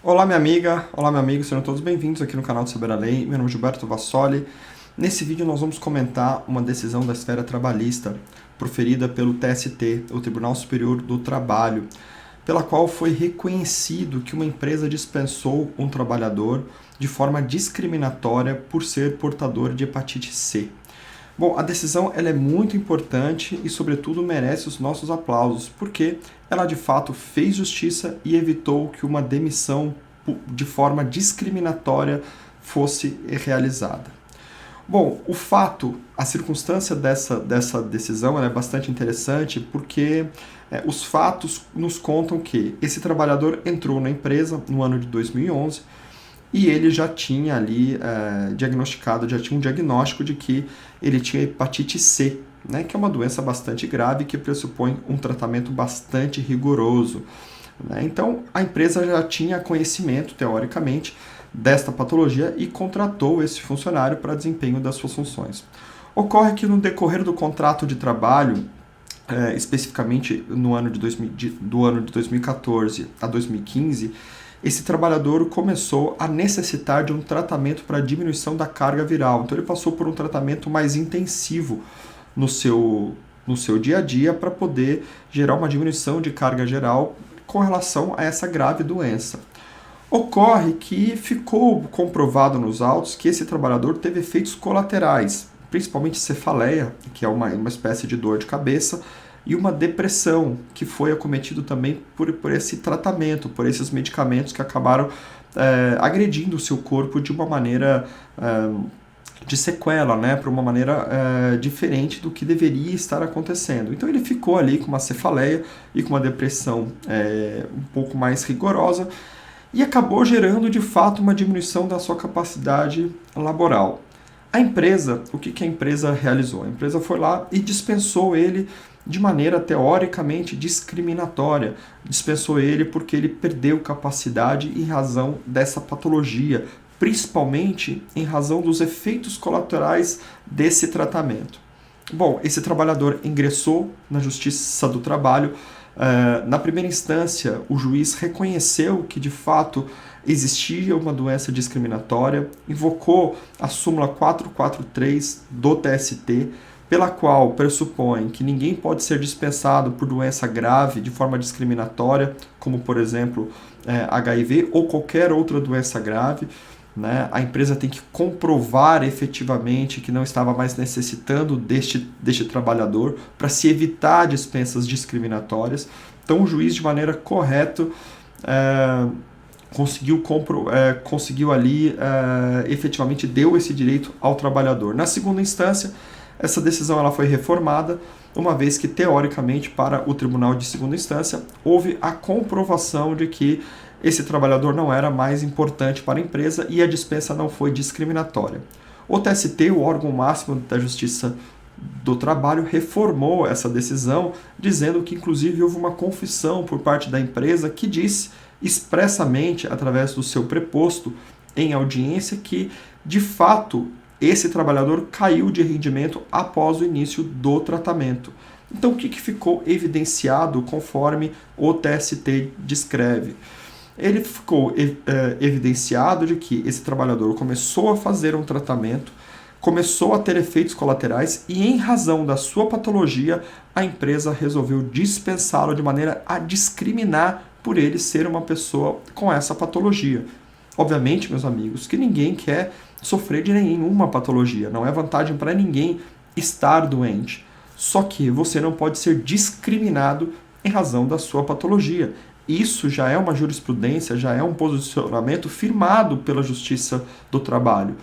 Olá, minha amiga, olá, meu amigo, sejam todos bem-vindos aqui no canal do Saber a Lei. Meu nome é Gilberto Vassoli. Nesse vídeo nós vamos comentar uma decisão da esfera trabalhista proferida pelo TST, o Tribunal Superior do Trabalho, pela qual foi reconhecido que uma empresa dispensou um trabalhador de forma discriminatória por ser portador de hepatite C. Bom, a decisão ela é muito importante e, sobretudo, merece os nossos aplausos, porque ela de fato fez justiça e evitou que uma demissão de forma discriminatória fosse realizada. Bom, a circunstância dessa decisão ela é bastante interessante porque os fatos nos contam que esse trabalhador entrou na empresa no ano de 2011 e ele já tinha ali diagnosticado, já tinha um diagnóstico de que ele tinha hepatite C, né, que é uma doença bastante grave que pressupõe um tratamento bastante rigoroso. Né? Então, a empresa já tinha conhecimento, teoricamente, desta patologia e contratou esse funcionário para desempenho das suas funções. Ocorre que no decorrer do contrato de trabalho, especificamente no ano do ano de 2014 a 2015, esse trabalhador começou a necessitar de um tratamento para diminuição da carga viral. Então ele passou por um tratamento mais intensivo no seu dia a dia para poder gerar uma diminuição de carga geral com relação a essa grave doença. Ocorre que ficou comprovado nos autos que esse trabalhador teve efeitos colaterais, principalmente cefaleia, que é uma espécie de dor de cabeça, e uma depressão, que foi acometido também por esse tratamento, por esses medicamentos que acabaram agredindo o seu corpo de uma maneira de sequela, né, para uma maneira diferente do que deveria estar acontecendo. Então ele ficou ali com uma cefaleia e com uma depressão um pouco mais rigorosa e acabou gerando de fato uma diminuição da sua capacidade laboral. A empresa, o que a empresa realizou? A empresa foi lá e dispensou ele de maneira teoricamente discriminatória. Dispensou ele porque ele perdeu capacidade em razão dessa patologia, principalmente em razão dos efeitos colaterais desse tratamento. Bom, esse trabalhador ingressou na Justiça do Trabalho. Na primeira instância, o juiz reconheceu que de fato existia uma doença discriminatória, invocou a súmula 443 do TST, pela qual pressupõe que ninguém pode ser dispensado por doença grave de forma discriminatória, como por exemplo HIV ou qualquer outra doença grave. Né? A empresa tem que comprovar efetivamente que não estava mais necessitando deste trabalhador para se evitar dispensas discriminatórias. Então o juiz, de maneira correta, conseguiu ali, efetivamente deu esse direito ao trabalhador. Na segunda instância, essa decisão ela foi reformada, uma vez que, teoricamente, para o tribunal de segunda instância, houve a comprovação de que esse trabalhador não era mais importante para a empresa e a dispensa não foi discriminatória. O TST, o órgão máximo da Justiça do Trabalho, reformou essa decisão, dizendo que, inclusive, houve uma confissão por parte da empresa que disse expressamente, através do seu preposto em audiência, que, de fato, esse trabalhador caiu de rendimento após o início do tratamento. Então, o que ficou evidenciado conforme o TST descreve? Ele ficou evidenciado de que esse trabalhador começou a fazer um tratamento, começou a ter efeitos colaterais e, em razão da sua patologia, a empresa resolveu dispensá-lo de maneira a discriminar por ele ser uma pessoa com essa patologia. Obviamente, meus amigos, que ninguém quer sofrer de nenhuma patologia, não é vantagem para ninguém estar doente. Só que você não pode ser discriminado em razão da sua patologia. Isso já é uma jurisprudência, já é um posicionamento firmado pela Justiça do Trabalho.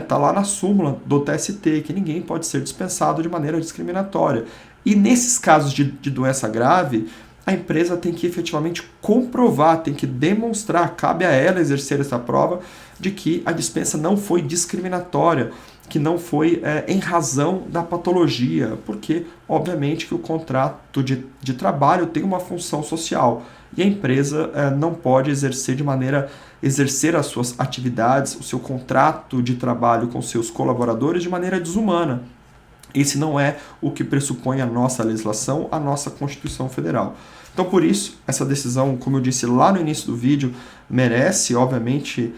Tá lá na súmula do TST, que ninguém pode ser dispensado de maneira discriminatória. E nesses casos de doença grave, a empresa tem que efetivamente comprovar, tem que demonstrar, cabe a ela exercer essa prova de que a dispensa não foi discriminatória, que não foi em razão da patologia, porque, obviamente, que o contrato de trabalho tem uma função social e a empresa não pode exercer as suas atividades, o seu contrato de trabalho com seus colaboradores de maneira desumana. Esse não é o que pressupõe a nossa legislação, a nossa Constituição Federal. Então, por isso, essa decisão, como eu disse lá no início do vídeo, merece, obviamente,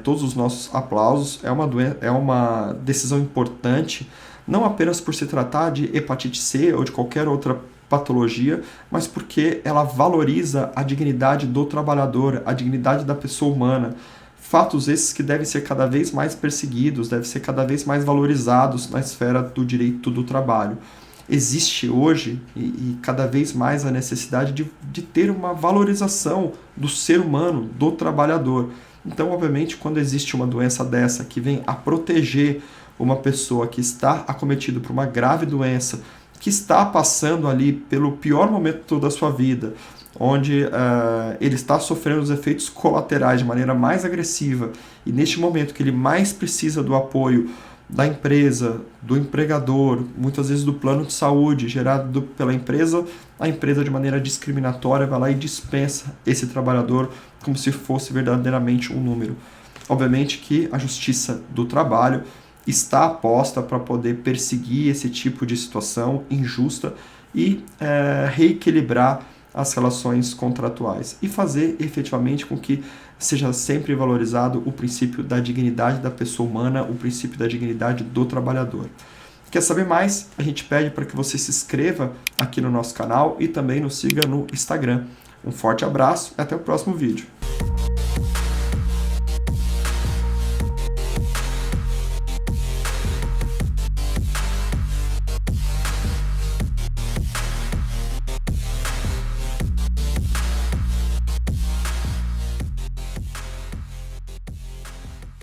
todos os nossos aplausos. É uma decisão importante, não apenas por se tratar de hepatite C ou de qualquer outra patologia, mas porque ela valoriza a dignidade do trabalhador, a dignidade da pessoa humana. Fatos esses que devem ser cada vez mais perseguidos, devem ser cada vez mais valorizados na esfera do direito do trabalho. Existe hoje e cada vez mais a necessidade de ter uma valorização do ser humano, do trabalhador. Então, obviamente, quando existe uma doença dessa que vem a proteger uma pessoa que está acometida por uma grave doença, que está passando ali pelo pior momento da sua vida, onde ele está sofrendo os efeitos colaterais de maneira mais agressiva, e neste momento que ele mais precisa do apoio da empresa, do empregador, muitas vezes do plano de saúde gerado pela empresa, a empresa de maneira discriminatória vai lá e dispensa esse trabalhador como se fosse verdadeiramente um número. Obviamente que a Justiça do Trabalho está aposta para poder perseguir esse tipo de situação injusta e reequilibrar as relações contratuais e fazer efetivamente com que seja sempre valorizado o princípio da dignidade da pessoa humana, o princípio da dignidade do trabalhador. Quer saber mais? A gente pede para que você se inscreva aqui no nosso canal e também nos siga no Instagram. Um forte abraço e até o próximo vídeo.